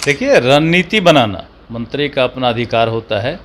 देखिए, रणनीति बनाना मंत्री का अपना अधिकार होता है,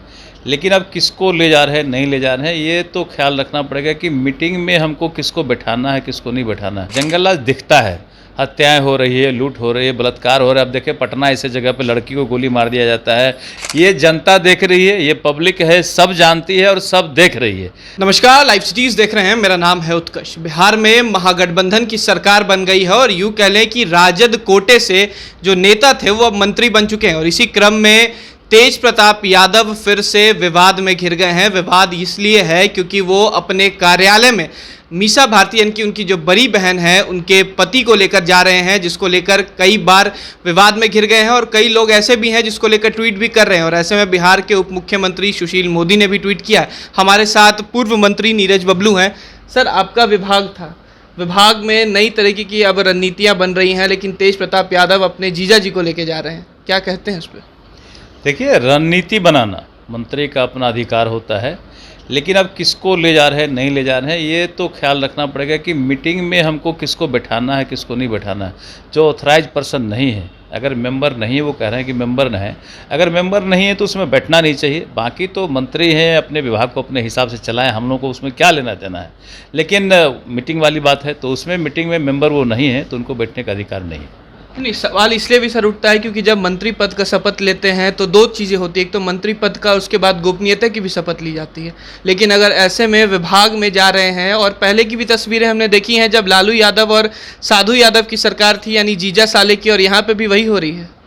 लेकिन अब किसको ले जा रहे हैं, नहीं ले जा रहे हैं, ये तो ख्याल रखना पड़ेगा कि मीटिंग में हमको किसको बैठाना है, किसको नहीं बैठाना है। जंगलराज दिखता है, हत्याएं हो रही है, लूट हो रही है, बलात्कार हो रहा है। अब देखिए, पटना ऐसे जगह पे लड़की को गोली मार दिया जाता है। ये जनता देख रही है, ये पब्लिक है, सब जानती है और सब देख रही है। नमस्कार, लाइव सिटीज देख रहे हैं। मेरा नाम है उत्कर्ष। बिहार में महागठबंधन की सरकार बन गई है और यूँ कह लें कि राजद कोटे से जो नेता थे वो अब मंत्री बन चुके हैं और इसी क्रम में तेज प्रताप यादव फिर से विवाद में घिर गए हैं। विवाद इसलिए है क्योंकि वो अपने कार्यालय में मीसा भारती यानी कि उनकी जो बड़ी बहन है उनके पति को लेकर जा रहे हैं, जिसको लेकर कई बार विवाद में घिर गए हैं और कई लोग ऐसे भी हैं जिसको लेकर ट्वीट भी कर रहे हैं। और ऐसे में बिहार के उप मुख्यमंत्री सुशील मोदी ने भी ट्वीट किया है। हमारे साथ पूर्व मंत्री नीरज बबलू हैं। सर, आपका विभाग था, विभाग में नई तरीके की अब रणनीतियाँ बन रही हैं, लेकिन तेज प्रताप यादव अपने जीजा जी को लेकर जा रहे हैं, क्या कहते हैं उस पर? देखिए, रणनीति बनाना मंत्री का अपना अधिकार होता है, लेकिन अब किसको ले जा रहे हैं, नहीं ले जा रहे हैं, ये तो ख्याल रखना पड़ेगा कि मीटिंग में हमको किसको बैठाना है, किसको नहीं बैठाना है। जो ऑथराइज पर्सन नहीं है, अगर मेंबर नहीं है, वो कह रहे हैं कि मेंबर न है, अगर मेंबर नहीं है तो उसमें बैठना नहीं चाहिए। बाकी तो मंत्री हैं, अपने विभाग को अपने हिसाब से चलाएं, हम लोग को उसमें क्या लेना देना है। लेकिन मीटिंग वाली बात है तो उसमें मीटिंग में मेंबर वो नहीं है तो उनको बैठने का अधिकार नहीं है। नहीं, सवाल इसलिए भी सर उठता है क्योंकि जब मंत्री पद का शपथ लेते हैं तो दो चीज़ें होती है। एक तो मंत्री पद का, उसके बाद गोपनीयता की भी शपथ ली जाती है। लेकिन अगर ऐसे में विभाग में जा रहे हैं, और पहले की भी तस्वीरें हमने देखी हैं जब लालू यादव और साधु यादव की सरकार थी, यानी जीजा साले की, और यहाँ पे भी वही हो रही है।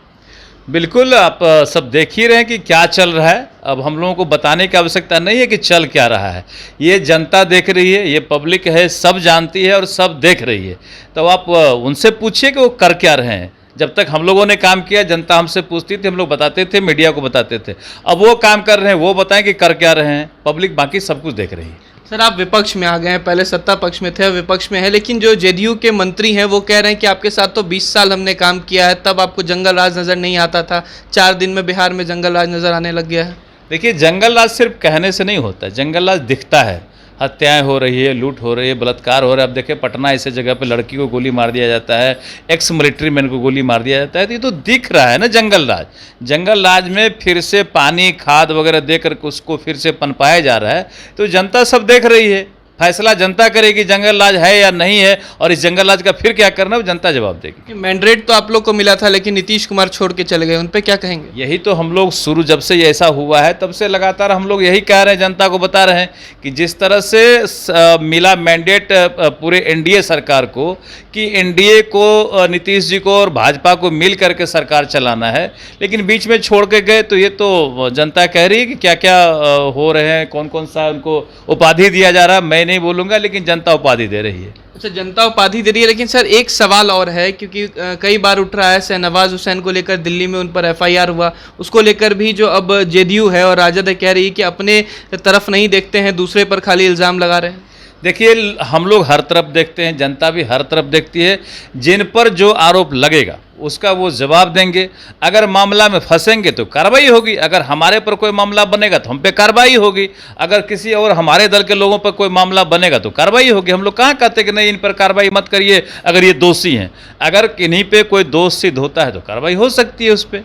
बिल्कुल, आप सब देख ही रहे हैं कि क्या चल रहा है। अब हम लोगों को बताने की आवश्यकता नहीं है कि चल क्या रहा है, ये जनता देख रही है, ये पब्लिक है, सब जानती है और सब देख रही है। तो आप उनसे पूछिए कि वो कर क्या रहे हैं। जब तक हम लोगों ने काम किया, जनता हमसे पूछती थी, हम लोग बताते थे, मीडिया को बताते थे। अब वो काम कर रहे हैं, वो बताएं कि कर क्या रहे हैं। पब्लिक बाकी सब कुछ देख रही है। सर, आप विपक्ष में आ गए हैं, पहले सत्ता पक्ष में थे, विपक्ष में है, लेकिन जो जेडीयू के मंत्री हैं वो कह रहे हैं कि आपके साथ तो 20 साल हमने काम किया है, तब आपको जंगल राज नज़र नहीं आता था, 4 दिन में बिहार में जंगल राज नज़र आने लग गया है। देखिए, जंगल राज सिर्फ कहने से नहीं होता, जंगल राज दिखता है। हत्याएं हो रही है, लूट हो रही है, बलात्कार हो रहा है। अब देखिए, पटना ऐसे जगह पे लड़की को गोली मार दिया जाता है, एक्स मिलिट्री मैन को गोली मार दिया जाता है। तो ये तो दिख रहा है ना जंगल राज। जंगल राज में फिर से पानी, खाद वगैरह देकर उसको फिर से पनपाया जा रहा है। तो जनता सब देख रही है, फैसला जनता करेगी जंगल राज है या नहीं है, और इस जंगल राज का फिर क्या करना है वो जनता जवाब देगी। मैंडेट तो आप लोग को मिला था, लेकिन नीतीश कुमार छोड़ के चले गए, उन पे क्या कहेंगे? यही तो हम लोग शुरू, जब से ये ऐसा हुआ है तब से लगातार हम लोग यही कह रहे हैं, जनता को बता रहे हैं कि जिस तरह से मिला मैंडेट पूरे एनडीए सरकार को, कि एनडीए को, नीतीश जी को और भाजपा को मिल करके सरकार चलाना है, लेकिन बीच में छोड़ के गए। तो ये तो जनता कह रही है कि क्या क्या हो रहे हैं, कौन कौन सा उनको उपाधि दिया जा रहा है। मैं नहीं बोलूँगा, लेकिन जनता उपाधि दे रही है। अच्छा, जनता उपाधि दे रही है, लेकिन सर एक सवाल और है, क्योंकि कई बार उठ रहा है शहनवाज हुसैन को लेकर, दिल्ली में उन पर एफआईआर हुआ, उसको लेकर भी जो अब जेडीयू है और राजद कह रही है कि अपने तरफ नहीं देखते हैं, दूसरे पर खाली इल्ज़ाम लगा रहे हैं। देखिए, हम लोग हर तरफ देखते हैं, जनता भी हर तरफ देखती है। जिन पर जो आरोप लगेगा उसका वो जवाब देंगे। अगर मामला में फंसेंगे तो कार्रवाई होगी, अगर हमारे पर कोई मामला बनेगा तो हम पे कार्रवाई होगी, अगर किसी और हमारे दल के लोगों पर कोई मामला बनेगा तो कार्रवाई होगी। हम लोग कहाँ कहते कि नहीं इन पर कार्रवाई मत करिए अगर ये दोषी हैं। अगर किन्हीं पे कोई दोष सिद्ध होता है तो कार्रवाई हो सकती है उस पर।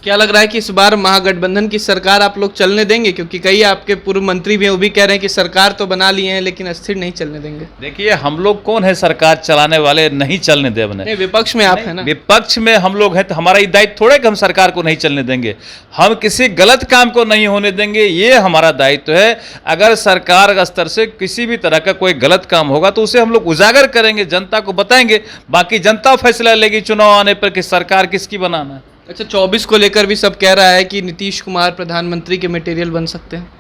क्या लग रहा है कि इस बार महागठबंधन की सरकार आप लोग चलने देंगे? क्योंकि कई आपके पूर्व मंत्री भी हैं, वो भी कह रहे हैं कि सरकार तो बना ली है लेकिन अस्थिर नहीं चलने देंगे। देखिए, हम लोग कौन है सरकार चलाने वाले, नहीं चलने देने। विपक्ष में आप है ना, विपक्ष में हम लोग हैं तो हमारा ये दायित्व थोड़े कि हम सरकार को नहीं चलने देंगे। हम किसी गलत काम को नहीं होने देंगे, ये हमारा दायित्व है। अगर सरकार स्तर से किसी भी तरह का कोई गलत काम होगा तो उसे हम लोग उजागर करेंगे, जनता को बताएंगे। बाकी जनता फैसला लेगी चुनाव आने पर कि सरकार किसकी बनाना है। अच्छा, 24 को लेकर भी सब कह रहा है कि नीतीश कुमार प्रधानमंत्री के मटेरियल बन सकते हैं।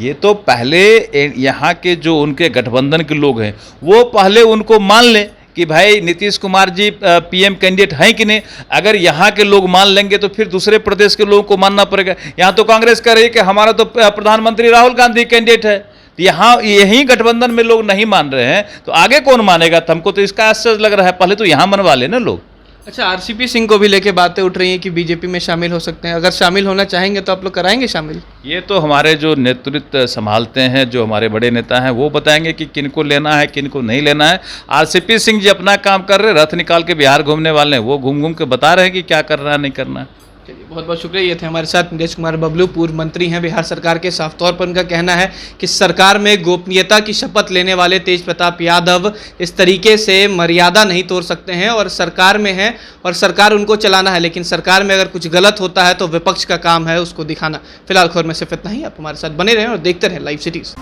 ये तो पहले यहाँ के जो उनके गठबंधन के लोग हैं वो पहले उनको मान लें कि भाई नीतीश कुमार जी पीएम कैंडिडेट हैं कि नहीं। अगर यहाँ के लोग मान लेंगे तो फिर दूसरे प्रदेश के लोगों को मानना पड़ेगा। यहाँ तो कांग्रेस कह रही है कि हमारा तो प्रधानमंत्री राहुल गांधी कैंडिडेट है। यहाँ यही गठबंधन में लोग नहीं मान रहे हैं तो आगे कौन मानेगा? तो हमको तो इसका आश्चर्य लग रहा है। पहले तो यहाँ मनवा लेना लोग। अच्छा, आरसीपी सिंह को भी लेके बातें उठ रही हैं कि बीजेपी में शामिल हो सकते हैं। अगर शामिल होना चाहेंगे तो आप लोग कराएंगे शामिल? ये तो हमारे जो नेतृत्व संभालते हैं, जो हमारे बड़े नेता हैं, वो बताएंगे कि किनको लेना है, किनको नहीं लेना है। आरसीपी सिंह जी अपना काम कर रहे हैं, रथ निकाल के बिहार घूमने वाले हैं, वो घूम घूम के बता रहे हैं कि क्या करना है, नहीं करना है। चलिए, बहुत बहुत शुक्रिया। ये थे हमारे साथ नीरज कुमार बबलू, पूर्व मंत्री हैं बिहार सरकार के। साफ तौर पर उनका कहना है कि सरकार में गोपनीयता की शपथ लेने वाले तेज प्रताप यादव इस तरीके से मर्यादा नहीं तोड़ सकते हैं और सरकार में है और सरकार उनको चलाना है, लेकिन सरकार में अगर कुछ गलत होता है तो विपक्ष का काम है उसको दिखाना। फिलहाल खबर में सिर्फ इतना ही। आप हमारे साथ बने रहें और देखते रहें लाइव सिटीज़।